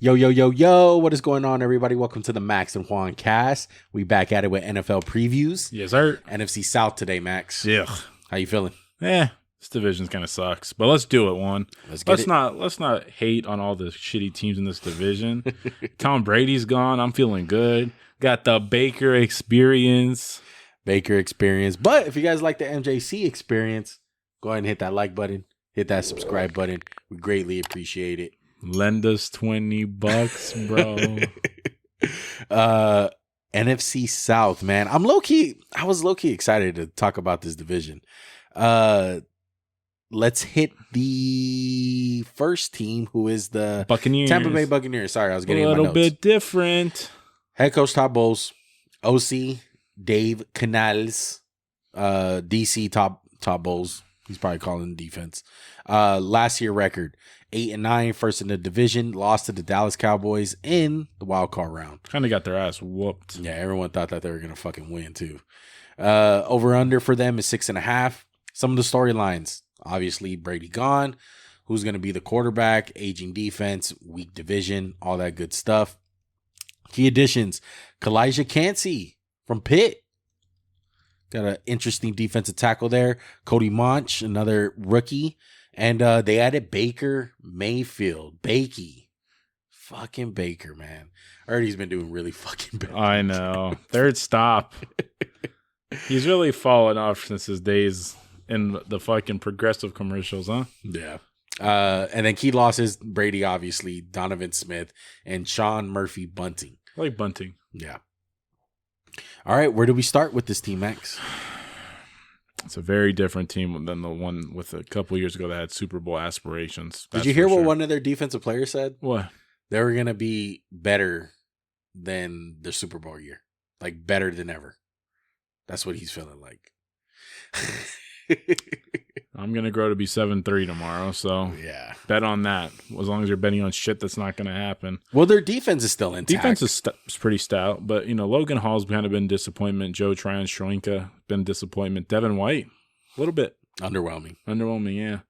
Yo, yo, yo, yo, what is going on, everybody? Welcome to the Max and Juan cast. We back at it with NFL previews. Yes, sir. NFC South today, Max. Yeah. How you feeling? This division kind of sucks, but let's do it, Juan. Let's not hate on all the shitty teams in this division. Tom Brady's gone. I'm feeling good. Got the Baker experience. But if you guys like the MJC experience, go ahead and hit that like button. Hit that subscribe button. We greatly appreciate it. Lend us $20, bro. NFC South, man. I was low key excited to talk about this division. Let's hit the first team, who is the Buccaneers. Tampa Bay Buccaneers. Sorry, I was getting a my little notes. bit different. Head coach Todd Bowles, OC Dave Canales, DC Todd Bowles. He's probably calling the defense. Last year record 8-9, first in the division, lost to the Dallas Cowboys in the wild card round. Kind of got their ass whooped. Yeah, everyone thought that they were gonna fucking win too. Over under for them is 6.5. Some of the storylines, obviously Brady gone. Who's gonna be the quarterback? Aging defense, weak division, all that good stuff. Key additions: Kalijah Cansey from Pitt. Got an interesting defensive tackle there. Cody Monch, another rookie. And they added Baker Mayfield. Fucking Baker, man. I heard he's been doing really fucking bad. I know. Third stop. He's really fallen off since his days in the fucking progressive commercials, huh? Yeah. And then key losses, Brady, obviously, Donovan Smith, and Sean Murphy Bunting. I like Bunting. Yeah. All right, where do we start with this team, Max? It's a very different team than the one with a couple years ago that had Super Bowl aspirations. Did you hear what one of their defensive players said? What? They were going to be better than the Super Bowl year. Like, better than ever. That's what he's feeling like. I'm going to grow to be 7'3" tomorrow, so yeah, bet on that. As long as you're betting on shit that's not going to happen. Well, their defense is still intact. Defense is pretty stout, but, Logan Hall's kind of been disappointment. Joe Tryon-Shoyinka been disappointment. Devin White, a little bit. Underwhelming, yeah.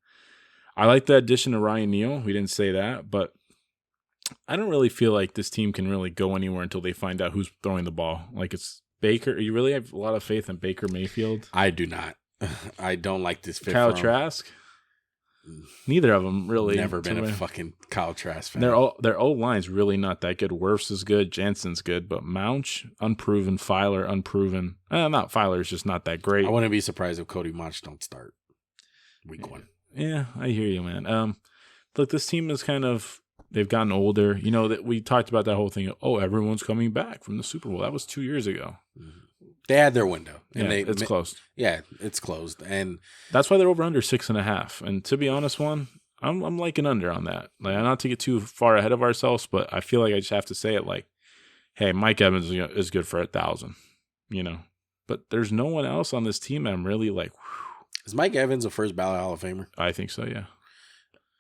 I like the addition of Ryan Neal. We didn't say that, but I don't really feel like this team can really go anywhere until they find out who's throwing the ball. Like, it's Baker. You really have a lot of faith in Baker Mayfield? I do not. I don't like this fit. Kyle Trask? Neither of them really. Never been a fucking Kyle Trask fan. Their old line's really not that good. Wirfs is good. Jensen's good. But Mouch, unproven. Filer, unproven. Not Filer's just not that great. I wouldn't be surprised if Cody Monch don't start week one. Yeah, I hear you, man. Look, this team is kind of, they've gotten older. That we talked about that whole thing. Everyone's coming back from the Super Bowl. That was 2 years ago. Mm-hmm. They had their window. And it's closed. Yeah, it's closed. And that's why they're over under 6.5. And to be honest, I'm liking under on that. Like, not to get too far ahead of ourselves, but I feel like I just have to say it like, hey, Mike Evans is good for 1,000, But there's no one else on this team I'm really like, whew. Is Mike Evans a first ballot Hall of Famer? I think so, yeah.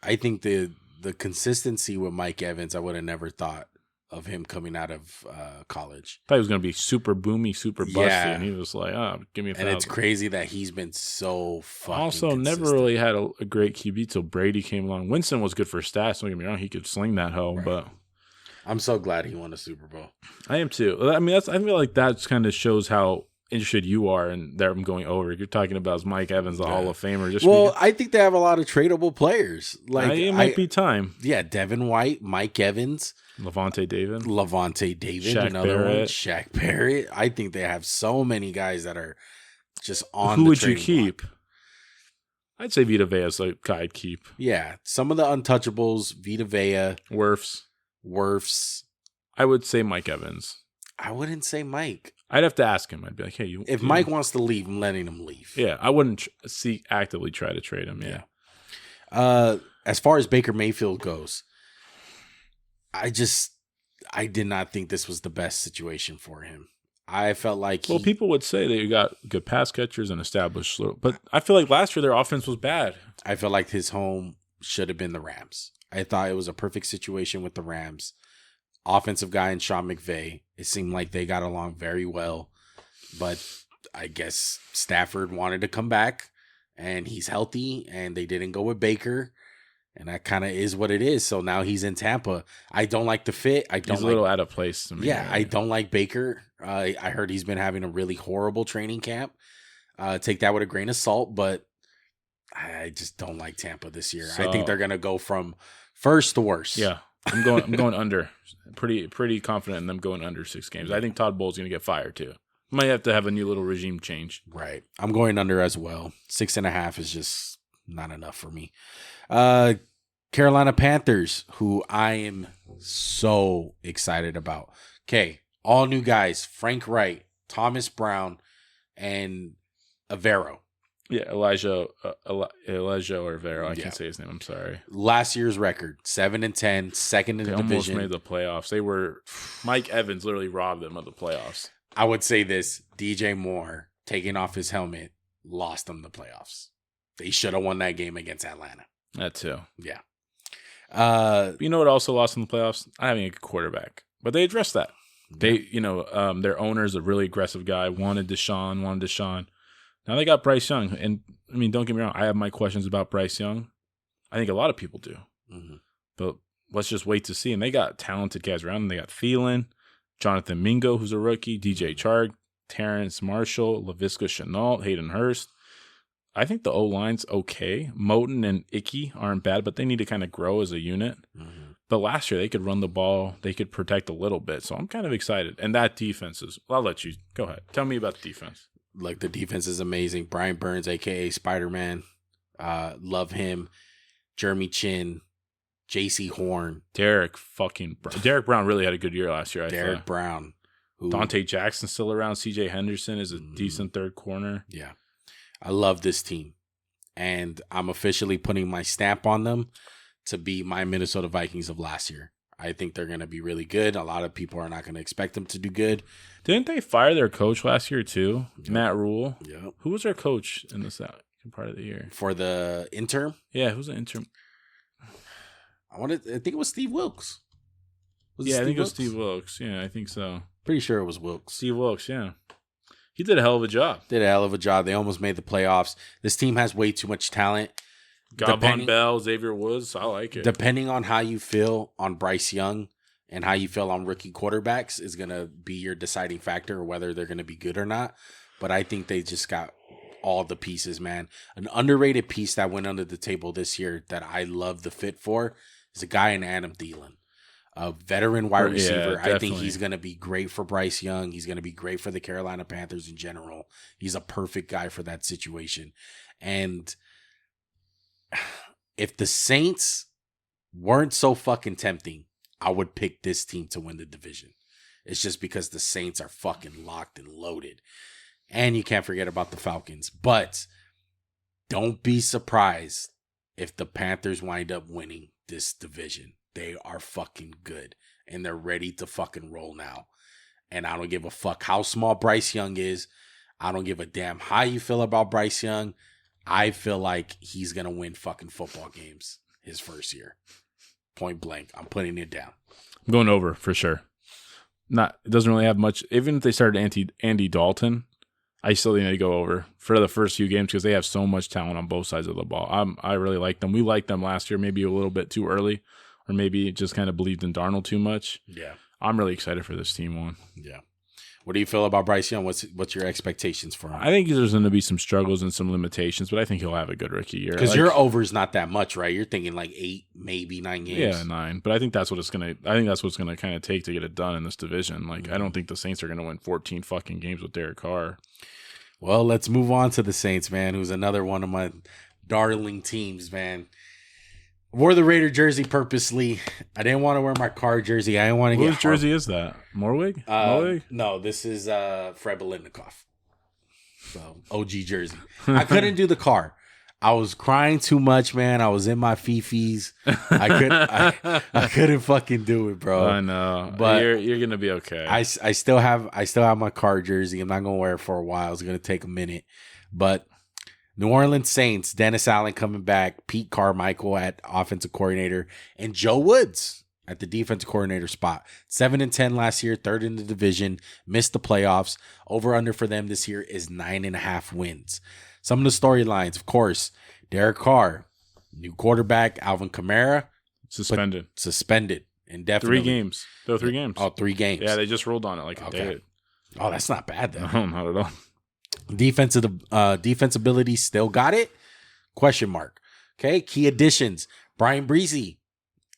I think the consistency with Mike Evans, I would have never thought of him coming out of college. I thought he was going to be super boomy, super busty, and he was like, give me 1,000. And it's crazy that he's been so fucking also consistent. Never really had a great QB till Brady came along. Winston was good for stats, don't get me wrong. He could sling that hoe, right. But I'm so glad he won a Super Bowl. I am too. I mean, I feel like that kind of shows how interested you are in them going over. You're talking about Mike Evans, the Hall of Famer. I think they have a lot of tradable players. Like it might be time. Yeah, Devin White, Mike Evans, Levante David, Shaq another Barrett. One, Shaq Barrett. I think they have so many guys that are just on. Who would you keep? I'd say Vita Vea's a guy I'd keep. Yeah, some of the untouchables: Vita Vea, Wirfs. I would say Mike Evans. I wouldn't say Mike. I'd have to ask him. I'd be like, hey, if Mike wants to leave, I'm letting him leave. Yeah, I wouldn't actively try to trade him. Yeah. As far as Baker Mayfield goes, I did not think this was the best situation for him. I felt like people would say that you got good pass catchers and established, but I feel like last year their offense was bad. I feel like his home should have been the Rams. I thought it was a perfect situation with the Rams. Offensive guy in Sean McVay. It seemed like they got along very well, but I guess Stafford wanted to come back, and he's healthy, and they didn't go with Baker. And that kind of is what it is. So now he's in Tampa. I don't like the fit. He's a little out of place to me. Yeah, right? I don't like Baker. I heard he's been having a really horrible training camp. Take that with a grain of salt, but I just don't like Tampa this year. So, I think they're gonna go from first to worst. Yeah, I'm going under. Pretty confident in them going under 6 games. I think Todd Bowles gonna get fired too. Might have to have a new little regime change. Right. I'm going under as well. 6.5 is just not enough for me. Carolina Panthers, who I am so excited about. Okay, all new guys: Frank Wright, Thomas Brown, and Avero. Yeah, Elijah or Avero. I can't say his name. I'm sorry. Last year's record: 7-10, second in the division. They almost made the playoffs. They were. Mike Evans literally robbed them of the playoffs. I would say this: DJ Moore taking off his helmet lost them the playoffs. They should have won that game against Atlanta. That too. Yeah. You know what also lost in the playoffs? Not having a good quarterback. But they addressed that. They, their owner's a really aggressive guy, wanted Deshaun. Now they got Bryce Young. And, I mean, don't get me wrong. I have my questions about Bryce Young. I think a lot of people do. Mm-hmm. But let's just wait to see. And they got talented guys around them. They got Thielen, Jonathan Mingo, who's a rookie, DJ Chark, Terrence Marshall, Laviska Shenault, Hayden Hurst. I think the O-line's okay. Moton and Icky aren't bad, but they need to kind of grow as a unit. Mm-hmm. But last year, they could run the ball. They could protect a little bit. So I'm kind of excited. And that defense is – I'll let you – go ahead. Tell me about the defense. Like, the defense is amazing. Brian Burns, a.k.a. Spider-Man. Love him. Jeremy Chin. J.C. Horn. Derek Brown really had a good year last year, Derek Brown. Dante Jackson's still around. C.J. Henderson is a decent third corner. Yeah. I love this team, and I'm officially putting my stamp on them to be my Minnesota Vikings of last year. I think they're going to be really good. A lot of people are not going to expect them to do good. Didn't they fire their coach last year too? Yep. Matt Rule. Yep. Who was their coach in the second part of the year? For the interim? Yeah, who's the interim? I think it was Steve Wilkes. I think it was Steve Wilkes. Yeah, I think so. Pretty sure it was Wilkes. Steve Wilkes, yeah. He did a hell of a job. They almost made the playoffs. This team has way too much talent. Gavon Bell, Xavier Woods, I like it. Depending on how you feel on Bryce Young and how you feel on rookie quarterbacks is going to be your deciding factor, whether they're going to be good or not. But I think they just got all the pieces, man. An underrated piece that went under the table this year that I love the fit for is a guy in Adam Thielen. A veteran wide receiver. I think he's going to be great for Bryce Young. He's going to be great for the Carolina Panthers in general. He's a perfect guy for that situation. And if the Saints weren't so fucking tempting, I would pick this team to win the division. It's just because the Saints are fucking locked and loaded. And you can't forget about the Falcons. But don't be surprised if the Panthers wind up winning this division. They are fucking good, and they're ready to fucking roll now. And I don't give a fuck how small Bryce Young is. I don't give a damn how you feel about Bryce Young. I feel like he's going to win fucking football games his first year. Point blank. I'm putting it down. I'm going over for sure. It doesn't really have much. Even if they started Andy Dalton, I still need to go over for the first few games because they have so much talent on both sides of the ball. I really like them. We liked them last year, maybe a little bit too early. Or maybe just kind of believed in Darnold too much. Yeah. I'm really excited for this team one. Yeah. What do you feel about Bryce Young? What's your expectations for him? I think there's going to be some struggles and some limitations, but I think he'll have a good rookie year. Because your over's not that much, right? You're thinking like 8, maybe 9 games. Yeah, 9. But I think that's what it's going to. I think that's what's going to kind of take to get it done in this division. Like, I don't think the Saints are going to win 14 fucking games with Derek Carr. Well, let's move on to the Saints, man, who's another one of my darling teams, man. Wore the Raider jersey purposely. I didn't want to wear my Carr jersey. I didn't want to get. Whose jersey is that? Morwig? No, this is Fred Biletnikoff. So OG jersey. I couldn't do the Carr. I was crying too much, man. I was in my fifis. I couldn't fucking do it, bro. I know, but you're gonna be okay. I still have my Carr jersey. I'm not gonna wear it for a while. It's gonna take a minute, but. New Orleans Saints, Dennis Allen coming back, Pete Carmichael at offensive coordinator, and Joe Woods at the defensive coordinator spot. 7-10 last year, third in the division, missed the playoffs. Over-under for them this year is 9.5 wins. Some of the storylines, of course, Derek Carr, New quarterback, Alvin Kamara. Suspended Indefinitely. 3 games. There were 3 games. Oh, 3 games. Yeah, they just rolled on it like a day. Oh, that's not bad then. No, not at all. Defensibility still got it? Question mark. Okay, key additions. Brian Breezy,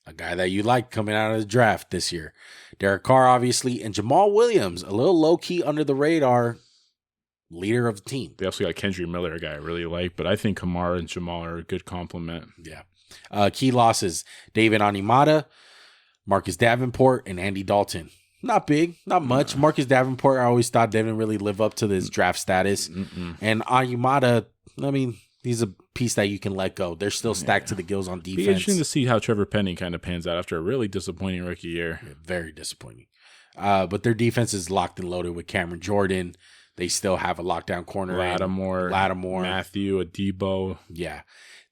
a guy that you like coming out of the draft this year. Derek Carr, obviously, and Jamal Williams, a little low-key under the radar leader of the team. They also got Kendry Miller, a guy I really like, but I think Kamara and Jamal are a good complement. Yeah. Key losses. David Animata, Marcus Davenport, and Andy Dalton. Not big, not much. Marcus Davenport, I always thought didn't really live up to this draft status. And Animata, I mean, he's a piece that you can let go. They're still stacked to the gills on defense. Be interesting to see how Trevor Penning kind of pans out after a really disappointing rookie year. Yeah, very disappointing. But their defense is locked and loaded with Cameron Jordan. They still have a lockdown corner. Lattimore, Matthew, Adebo. Yeah.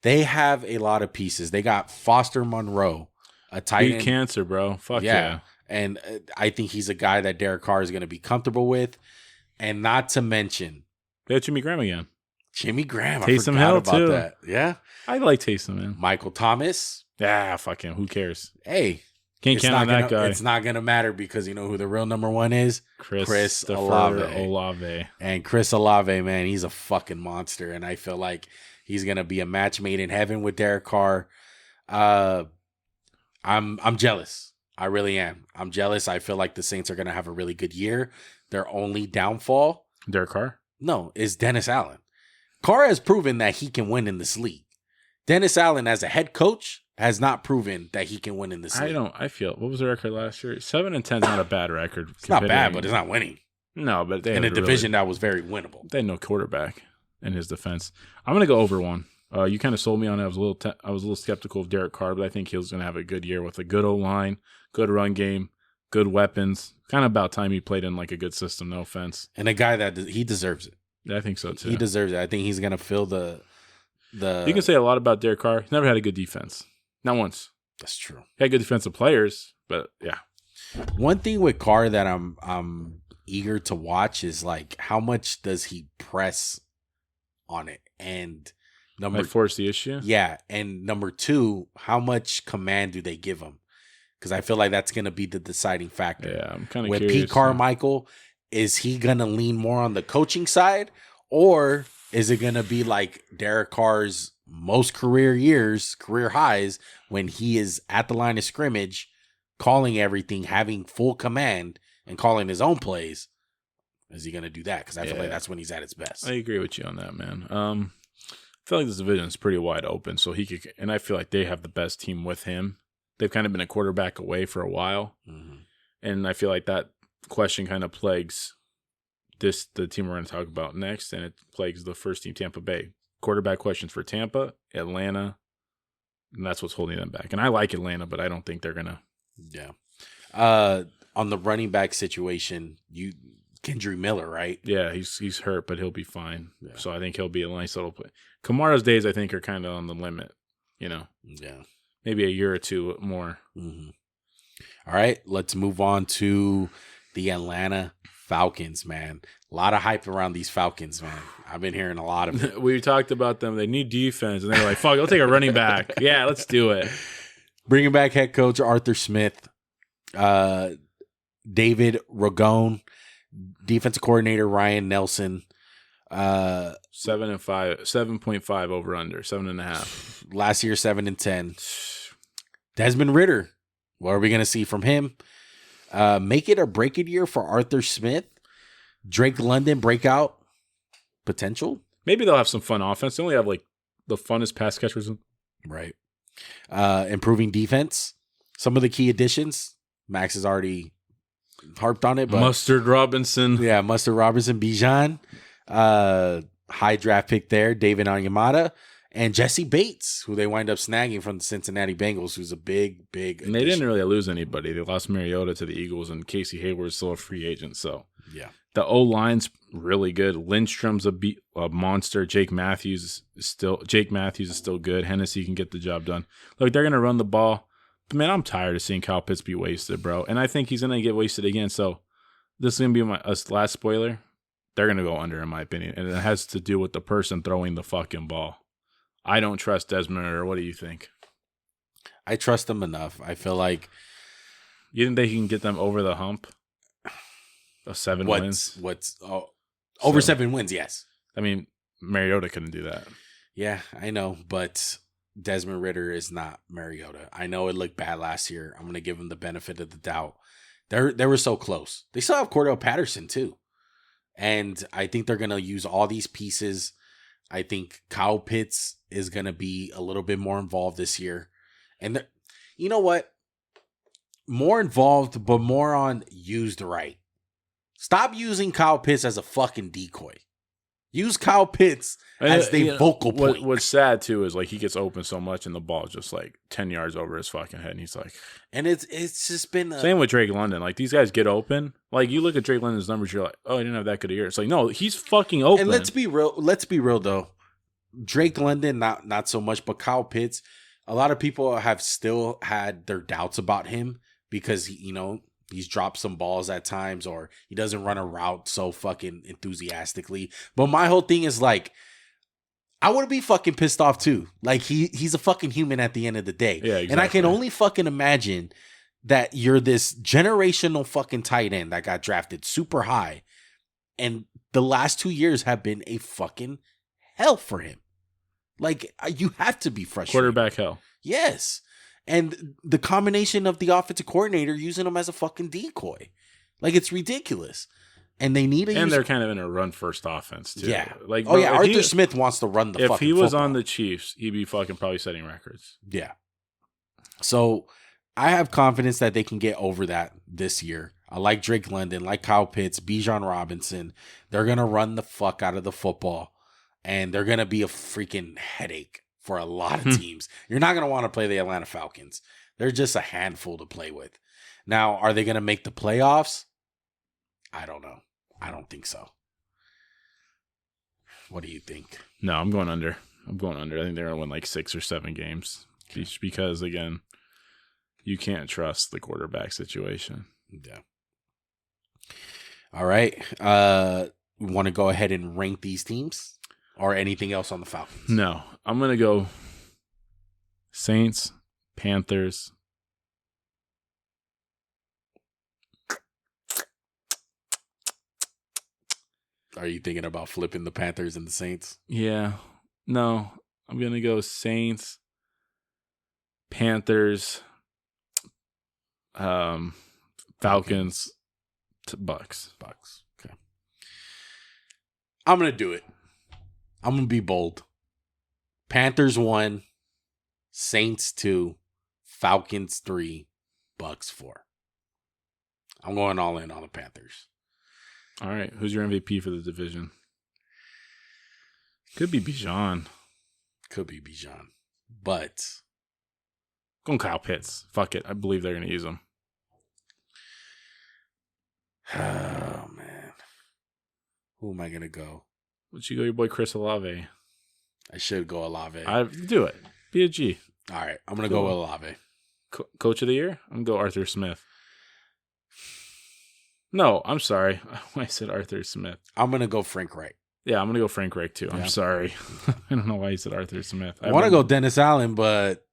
They have a lot of pieces. They got Foster Monroe, a tight end. Cancer, bro. Fuck yeah. And I think he's a guy that Derek Carr is going to be comfortable with. And not to mention. They had Jimmy Graham again. Jimmy Graham. Taysom I Hill, forgot about too. that. Yeah. I like Taysom, man. Michael Thomas. Yeah, fuck him. Who cares? Hey. Can't count on that guy. It's not going to matter because you know who the real number 1 is? Chris Olave. And Chris Olave, man, he's a fucking monster. And I feel like he's going to be a match made in heaven with Derek Carr. I'm jealous. I really am. I'm jealous. I feel like the Saints are going to have a really good year. Their only downfall. Derek Carr? No, is Dennis Allen. Carr has proven that he can win in this league. Dennis Allen, as a head coach, has not proven that he can win in this league. What was the record last year? 7-10 is not a bad record. It's not bad, but it's not winning. No, but they in a division that was very winnable. They had no quarterback in his defense. I'm going to go over 1. You kind of sold me on it. I was a little skeptical of Derek Carr, but I think he was going to have a good year with a good O-line, good run game, good weapons. Kind of about time he played in like a good system, no offense. And a guy that he deserves it. Yeah, I think so too. He deserves it. I think he's going to fill the. You can say a lot about Derek Carr. He's never had a good defense. Not once. That's true. He had good defensive players, but yeah. One thing with Carr that I'm eager to watch is like how much does he press on it, and might force the issue. Yeah, and number 2, how much command do they give him? Because I feel like that's going to be the deciding factor. Yeah, I'm kind of with curious. Pete Carmichael, is he going to lean more on the coaching side, or is it going to be like Derek Carr's most career highs, when he is at the line of scrimmage, calling everything, having full command, and calling his own plays? Is he going to do that? Because I feel like that's when he's at his best. I agree with you on that, man. I feel like this division is pretty wide open, so he could, and I feel like they have the best team with him. They've kind of been a quarterback away for a while, and I feel like that question kind of plagues the team we're going to talk about next, and it plagues the first team, Tampa Bay. Quarterback questions for Tampa, Atlanta, and that's what's holding them back. And I like Atlanta, but I don't think they're going to. Yeah. On the running back situation, Kendry Miller, right? Yeah, he's hurt, but he'll be fine. Yeah. So I think he'll be a nice little play. Kamara's days, I think, are kind of on the limit, Yeah. Maybe a year or 2 more. Mm-hmm. All right, let's move on to the Atlanta Falcons, man. A lot of hype around these Falcons, man. I've been hearing a lot of it. We talked about them. They need defense, and they're like, fuck, I'll take a running back. Yeah, let's do it. Bringing back head coach Arthur Smith, David Ragone, defensive coordinator Ryan Nelson. 7.5 over under 7.5. Last year 7-10. Desmond Ridder. What are we gonna see from him? Make it or break it year for Arthur Smith. Drake London breakout potential. Maybe they'll have some fun offense. They only have like the funnest pass catchers. Right. Improving defense. Some of the key additions. Max has already harped on it. But Mustard Robinson. Yeah, Mustard Robinson, Bijan. High draft pick there, David Onyemata, and Jesse Bates, who they wind up snagging from the Cincinnati Bengals, who's a big And they didn't really lose anybody. They lost Mariota to the Eagles, and Casey Hayward's still a free agent. So yeah, the O-line's really good. Lindstrom's a monster. Jake Matthews is still good. Hennessy can get the job done. Look, they're gonna run the ball. But man, I'm tired of seeing Kyle Pitts be wasted, bro. And I think he's gonna get wasted again. So this is gonna be my last spoiler. They're going to go under, in my opinion. And it has to do with the person throwing the fucking ball. I don't trust Desmond Ritter. What do you think? I trust him enough. I feel like you think they can get them over the hump of 7 wins? Over 7 wins? Yes. I mean, Mariota couldn't do that. Yeah, I know, but Desmond Ritter is not Mariota. I know it looked bad last year. I'm going to give him the benefit of the doubt. They were so close. They still have Cordell Patterson too. And I think they're going to use all these pieces. I think Kyle Pitts is going to be a little bit more involved this year. And you know what? More involved, but more on used right. Stop using Kyle Pitts as a fucking decoy. Use Kyle Pitts as the focal point. What's sad too is like he gets open so much and the ball is just like 10 yards over his fucking head, and he's like, and it's just been same with Drake London. Like these guys get open. Like you look at Drake London's numbers, you're like, oh, he didn't have that good a year. It's like, no, he's fucking open. And let's be real though. Drake London, not so much, but Kyle Pitts. A lot of people have still had their doubts about him because he's dropped some balls at times, or he doesn't run a route so fucking enthusiastically. But my whole thing is like, I would be fucking pissed off too. Like he's a fucking human at the end of the day. Yeah, exactly. And I can only fucking imagine that you're this generational fucking tight end that got drafted super high, and the last 2 years have been a fucking hell for him. Like you have to be frustrated. Quarterback hell. Yes. And the combination of the offensive coordinator using him as a fucking decoy. Like, it's ridiculous. And they need And they're kind of in a run-first offense, too. Yeah. Like, Arthur Smith wants to run the fucking If he was football. on the Chiefs, he'd be fucking probably setting records. Yeah. So, I have confidence that they can get over that this year. I like Drake London, like Kyle Pitts, Bijan Robinson. They're going to run the fuck out of the football. And they're going to be a freaking headache for a lot of teams. You're not going to want to play the Atlanta Falcons. They're just a handful to play with. Now, are they going to make the playoffs? I don't know. I don't think so. What do you think? No, I'm going under. I think they're going to win like 6 or 7 games. Just because, again, you can't trust the quarterback situation. Yeah. All right. We want to go ahead and rank these teams? Or anything else on the Falcons? No. I'm going to go Saints, Panthers. Are you thinking about flipping the Panthers and the Saints? Yeah. No. I'm going to go Saints, Panthers, Falcons, Bucks. Okay. I'm going to do it. I'm going to be bold. Panthers 1, Saints 2, Falcons 3, Bucks 4. I'm going all in on the Panthers. All right. Who's your MVP for the division? Could be Bijan. But going Kyle Pitts. Fuck it. I believe they're going to use him. Oh, man. Who am I going to go? Would you go your boy Chris Olave? I should go Olave. Do it. Be a G. All right. I'm going to go with Olave. Coach of the year? I'm going to go Arthur Smith. No, I'm sorry. I said Arthur Smith. I'm going to go Frank Reich. Yeah, I'm going to go Frank Reich too. Yeah. I'm sorry. I don't know why you said Arthur Smith. I want to go Dennis Allen, but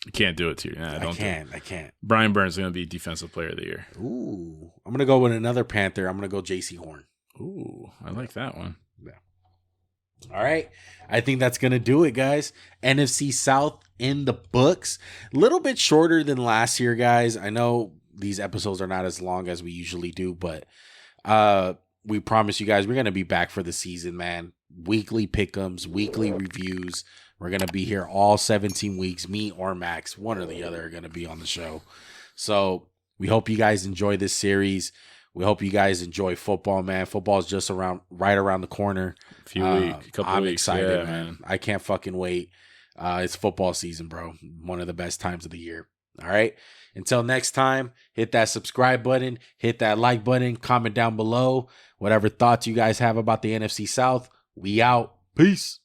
you can't do it to you. Nah, I can't. Brian Burns is going to be Defensive Player of the Year. Ooh. I'm going to go with another Panther. I'm going to go J.C. Horn. Ooh, I like that one. Yeah. All right. I think that's going to do it, guys. NFC South in the books. A little bit shorter than last year, guys. I know these episodes are not as long as we usually do, but we promise you guys we're going to be back for the season, man. Weekly pick'ems, weekly reviews. We're going to be here all 17 weeks. Me or Max, one or the other, are going to be on the show. So we hope you guys enjoy this series. We hope you guys enjoy football, man. Football is just right around the corner. A few weeks, I'm weeks. excited, Yeah, man. I can't fucking wait. It's football season, bro. One of the best times of the year. All right. Until next time, hit that subscribe button, hit that like button, comment down below. Whatever thoughts you guys have about the NFC South, we out. Peace.